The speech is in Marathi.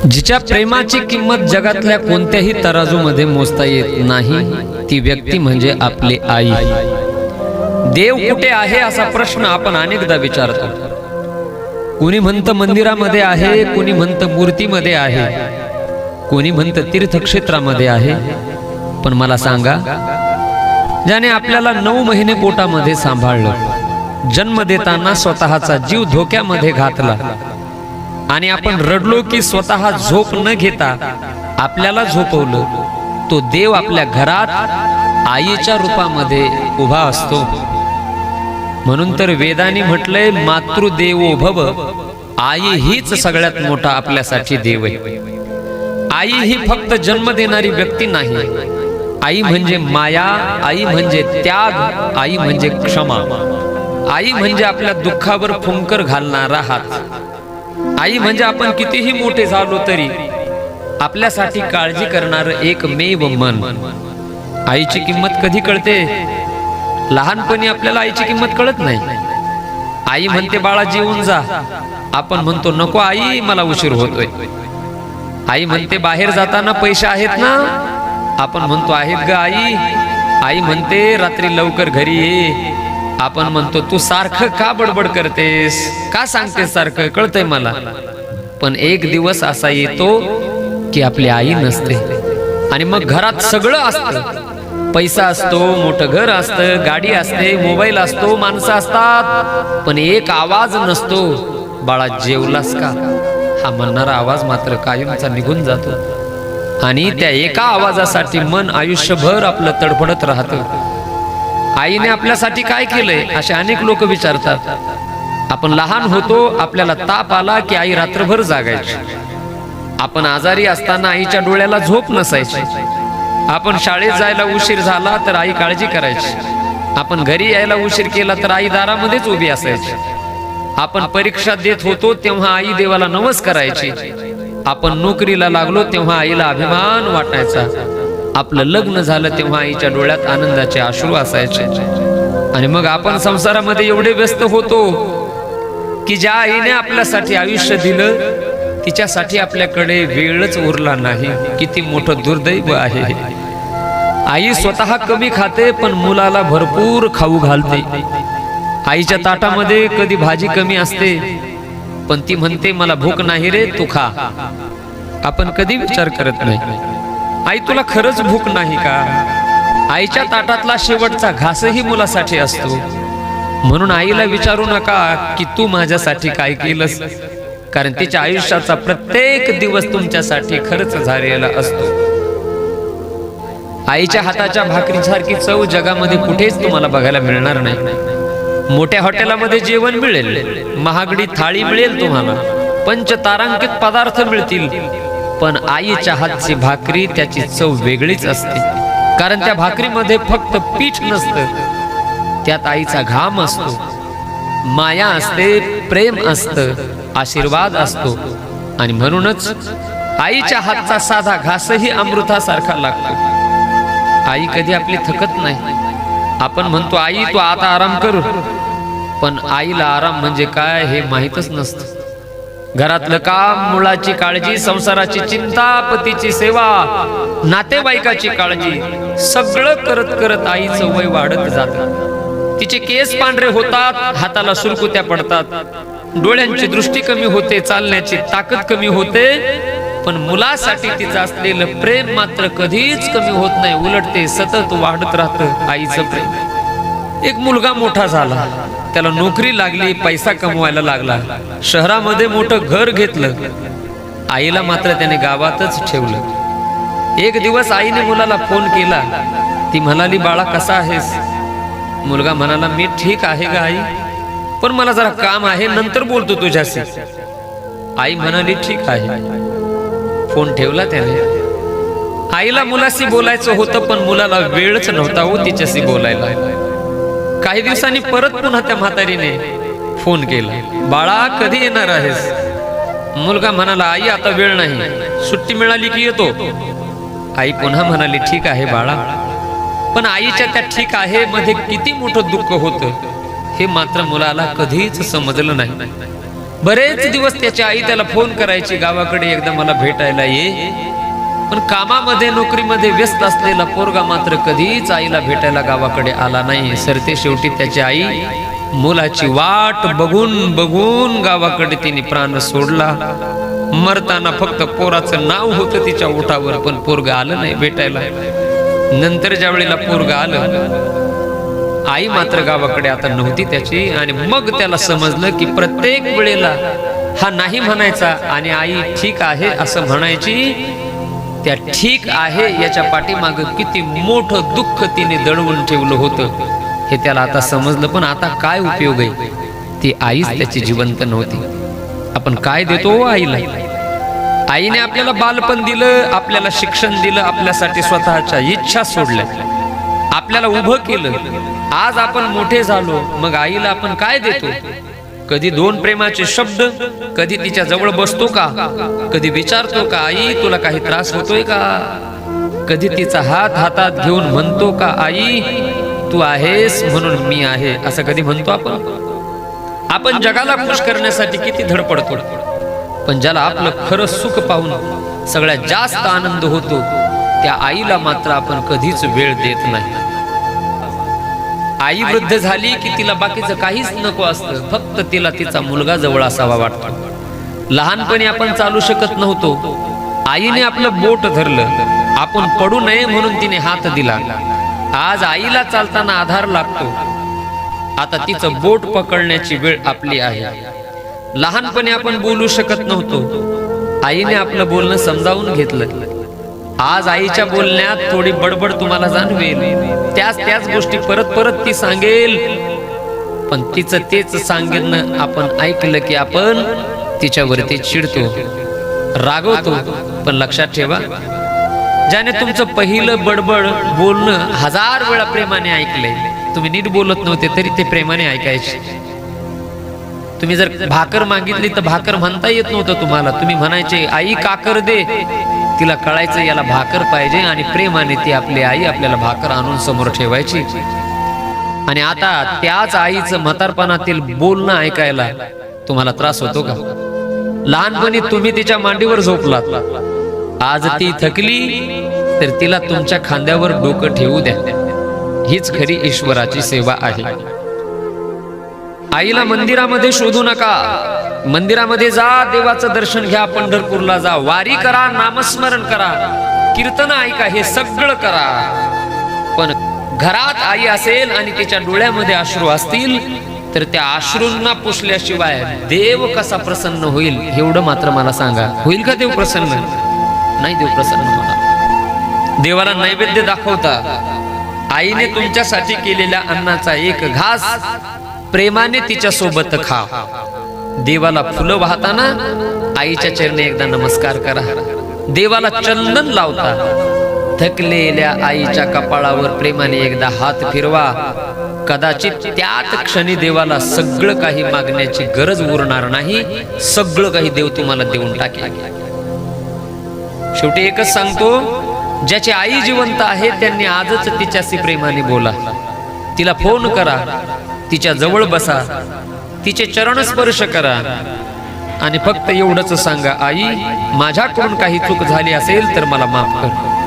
जिच्या प्रेमाची किंमत जगातल्या कोणत्याही तराजूमध्ये मोजता येत नाही ती व्यक्ती म्हणजे आपली आई। देव कुठे आहे असा प्रश्न आपण अनेकदा विचारतो। कोणी म्हणतं मंदिरामध्ये आहे, कोणी म्हणतं मूर्तीमध्ये आहे, कोणी म्हणतं तीर्थक्षेत्रामध्ये आहे। पण मला सांगा, ज्याने आपल्याला 9 महिने पोटामध्ये सांभाळलं, जन्म देताना स्वतःचा जीव धोक्यामध्ये घातला आणि आपण रडलो की स्वतः झोप न घेता आपल्याला झोपवलं, तो देव आपल्या घरात आईच्या रूपामध्ये उभा असतो। म्हणून तर वेदांनी म्हटलंय, मातृदेवो भव, आई हीच सगळ्यात मोठा आपल्यासाठी देव आहे। आई ही फक्त जन्म देणारी व्यक्ती नाही, आई म्हणजे माया, आई म्हणजे त्याग, आई म्हणजे क्षमा, आई म्हणजे आपल्या दुःखावर फुंकर घालणारा हात, आई म्हणजे आपण कितीही मोठे झालो तरी आपल्यासाठी काळजी करणार एकमेव मन। आईची किंमत कधी कळते? लहानपणी आपल्याला आईची किंमत कळत नाही। आई म्हणते बाळा जेवून जा, आपण म्हणतो नको आई मला उशीर होतोय। आई म्हणते बाहेर जाताना पैसे आहेत ना, आपण म्हणतो आहेत ग आई। आई म्हणते रात्री लवकर घरी ये, आपण म्हणतो तू सारखं का बडबड करतेस, का सांगतेस सारखं, कळतंय मला। पण एक दिवस असा येतो की आपली आई नसते आणि मग घरात सगळं असतं, पैसा असतो, मोठं घर असतं, गाडी असते, मोबाईल असतो, माणसं असतात, पण एक आवाज नसतो, बाळा जेवलास का, हा म्हणणारा आवाज मात्र कायमचा निघून जातो। आणि त्या एका आवाजासाठी मन आयुष्यभर आपलं तडफडत राहतं। आईने आपल्यासाठी काय केलंय असे अनेक लोक विचारतात। आपण लहान होतो, आपल्याला ताप आला की आई रात्रभर जागायची। आपण आजारी असताना आईच्या डोळ्याला झोप नसायची। आपण शाळेत जायला उशीर झाला तर आई काळजी करायची। आपण घरी यायला उशीर केला तर आई दारामध्येच उभी असायची। आपण परीक्षा देत होतो तेव्हा आई देवाला नवस करायची। आपण नोकरीला लागलो तेव्हा आईला अभिमान वाटायचा। आपलं लग्न झालं तेव्हा आईच्या डोळ्यात आनंदाचे अश्रू असायचे। आणि मग आपण संसारामध्ये एवढे व्यस्त होतो की ज्या आईने आपल्यासाठी आयुष्य दिलं तिच्यासाठी आपल्याकडे वेळच उरला नाही। किती मोठं दुर्दैव आहे। आई स्वतः कमी खाते पण मुलाला भरपूर खाऊ घालते। आईच्या ताटामध्ये कधी भाजी कमी असते पण ती म्हणते मला भूक नाही रे, तू खा। आपण कधी विचार करत नाही, आई तुला खरंच भूक नाही का? आईच्या ताटातला शेवटचा घासही मुलासाठी असतो। म्हणून आईला विचारू नका की तू माझ्यासाठी काय केलंस, कारण तिच्या आयुष्याचा प्रत्येक दिवस तुमच्यासाठी खर्च झालेला असतो। आईच्या हाताच्या भाकरीसारखी चव जगामध्ये कुठेच तुम्हाला बघायला मिळणार नाही। मोठ्या हॉटेलामध्ये जेवण मिळेल, महागडी थाळी मिळेल, तुम्हाला पंचतारांकित पदार्थ मिळतील, पण आईच्या हातची भाकरी त्याची चव वेगळीच असते। कारण त्या भाकरीमध्ये फक्त पीठ नसतं, त्यात आईचा घाम असतो, माया असते, प्रेम असतं, आशीर्वाद असतो। आणि म्हणूनच आईच्या हातचा साधा घासही अमृतासारखा लागतो। आई कधी आपली थकत नाही। आपण म्हणतो आई तू आता आराम कर, पण आईला आराम म्हणजे काय हे माहीतच नसतं। घरातलं काम, मुलाची काळजी, संसाराची चिंता, पतीची सेवा, नातेवाईकाची काळजी, सगळं करत करत आईचं वय वाढत जातं। तिचे केस पांढरे होतात, हाताला सुरकुत्या पडतात, डोळ्यांची दृष्टी कमी होते, चालण्याची ताकद कमी होते, पण मुलासाठी तिचं असलेलं प्रेम मात्र कधीच कमी होत नाही, उलट ते सतत वाढत राहतं आईचं प्रेम। एक मुलगा मोठा झाला, त्याला नोकरी लागली, पैसा कमवायला लागला, शहरामध्ये मोठं घर घेतलं, आईला मात्र त्याने गावातच ठेवलं। एक दिवस आईने मुलाला फोन केला, ती म्हणाली बाळा कसा आहेस? मुलगा म्हणाला मी ठीक आहे ग आई, पण मला जरा काम आहे, नंतर बोलतो तुझ्याशी। आई म्हणाली ठीक आहे। फोन ठेवला त्याने। आईला मुलाशी बोलायचं होतं पण मुलाला वेळच नव्हता हो तिच्याशी बोलायला। काही दिवसांनी परत पुन्हा त्या म्हातारीने फोन केला, बाळा कधी येणार आहेस? मुलगा म्हणाला आई आता वेळ नाही, सुट्टी मिळाली की येतो। आई पुन्हा म्हणाली ठीक आहे बाळा, पण आईच्या त्या ठीक आहे मध्ये किती मोठं दुःख होतं हे मात्र मुलाला कधीच समजलं नाही। बरेच दिवस त्याची आई त्याला फोन करायची, गावाकडे एकदा मला भेटायला ये. पण कामामध्ये नोकरीमध्ये व्यस्त असलेला पोरगा मात्र कधीच आईला भेटायला गावाकडे आला नाही. सरते शेवटी त्याची आई मुलाची वाट बघून बघून गावाकडे तिने प्राण सोडला. मरताना फक्त पोराचं नाव होतं तिच्या ओठावर, पण पोरगा आलं नाही भेटायला. नंतर ज्या वेळेला पोरगा आलं, आई मात्र गावाकडे आता नव्हती त्याची. आणि मग त्याला समजलं की प्रत्येक वेळेला हा नाही म्हणायचा आणि आई ठीक आहे असं म्हणायची. त्या ठीक आहे याच्या पाठीमाग किती मोठं दुःख तिने दडवून ठेवलं होतं हे त्याला आता समजलं. पण आता काय उपयोग आहे, ती आईच त्याची जिवंत नव्हती. आपण काय देतो आईला? आईने आपल्याला बालपण दिलं, आपल्याला शिक्षण दिलं, आपल्यासाठी स्वतःच्या इच्छा सोडल्या, आपल्याला उभं केलं. आज आपण मोठे झालो, मग आईला आपण काय देतो? कधी दोन प्रेमाचे शब्द, कधी तिच्या जवळ बसतो का, कधी विचारतो का आई तुला काही त्रास होतोय का, कधी तिचा हात हातात घेऊन म्हणतो का आई तू आहेस म्हणून मी आहे, असं कधी म्हणतो आपण जगाला खुश करण्यासाठी किती धडपडतो, पण ज्याला आपलं खरं सुख पाहून सगळ्यात जास्त आनंद होतो त्या आईला मात्र आपण कधीच वेळ देत नाही. आई वृद्ध झाली की तिला बाकीचं काहीच नको असतं, फक्त तिला तिचा मुलगा जवळ असावा वाटतो. लहानपणी आपण चालू शकत नव्हतो, आईने आपलं बोट धरलं, आपण पडू नये म्हणून तिने हात दिला. आज आईला चालताना आधार लागतो, आता तिचं बोट पकडण्याची वेळ आपली आहे. लहानपणी आपण बोलू शकत नव्हतो, आईने आपलं बोलणं समजावून घेतलं. आज आईच्या बोलण्यात थोडी बडबड तुम्हाला जाणवेल, त्याच गोष्टी परत परत ती सांगेल, पण तिचं तेच सांगणं आपण ऐकलं की आपण तिच्यावरती चिडतो, रागवतो. पण लक्षात ठेवा, ज्याने तुमचं पहिलं बडबड बोलणं 1000 वेळा प्रेमाने ऐकलंय, तुम्ही नीट बोलत नव्हते तरी ते प्रेमाने ऐकायचे. तुम्ही जर भाकर मागितली तर भाकर म्हणता येत नव्हतं तुम्हाला, तुम्ही म्हणायचे आई काकर दे. तिला कळायचं याला भाकर पाहिजे आणि प्रेमाने ती आपली आई आपल्याला भाकर आणून समोर ठेवायची. आणि आता त्याच आईचं म्हातारपणातील बोलणं ऐकायला तुम्हाला त्रास होतो का? लहानपणी तुम्ही तिच्या मांडीवर झोपलात, आज ती थकली तर तिला तुमच्या खांद्यावर डोकं ठेवू द्या. हीच खरी ईश्वराची सेवा आहे. आईला मंदिरामध्ये शोधू नका, मंदिरामध्ये जा, देवाचं दर्शन घ्या, पंढरपूरला जा, वारी करा, नामस्मरण करा, कीर्तन ऐका, हे सगळं करा. पण घरात आई असेल आणि तिच्या डोळ्यामध्ये अश्रू असतील तर त्या अश्रूंना पुसल्याशिवाय देव कसा प्रसन्न होईल एवढं मात्र मला सांगा. होईल का देव प्रसन्न? नाही देव प्रसन्न होणार. देवाला नैवेद्य दाखवता, आईने तुमच्यासाठी केलेल्या अन्नाचा एक घास प्रेमाने तिच्या सोबत खा. देवाला फुलं वाहताना आईच्या चरणी एकदा नमस्कार करा. देवाला चंदन लावता थकलेल्या आईच्या कपाळावर प्रेमाने एकदा हात फिरवा. कदाचित त्याच क्षणी देवाला सगळं काही मागण्याची गरज उरणार नाही, सगळं काही देव तुम्हाला देऊन टाकेल. शेवटी एकच सांगतो, ज्याची आई जिवंत आहे त्यांनी आजच तिच्याशी प्रेमाने बोला, तिला फोन करा, तिच्या जवळ बसा, तिचे चरण स्पर्श करा आणि फक्त एवढंच सांगा, आई माझ्याकडून काही चूक झाली असेल तर मला माफ कर.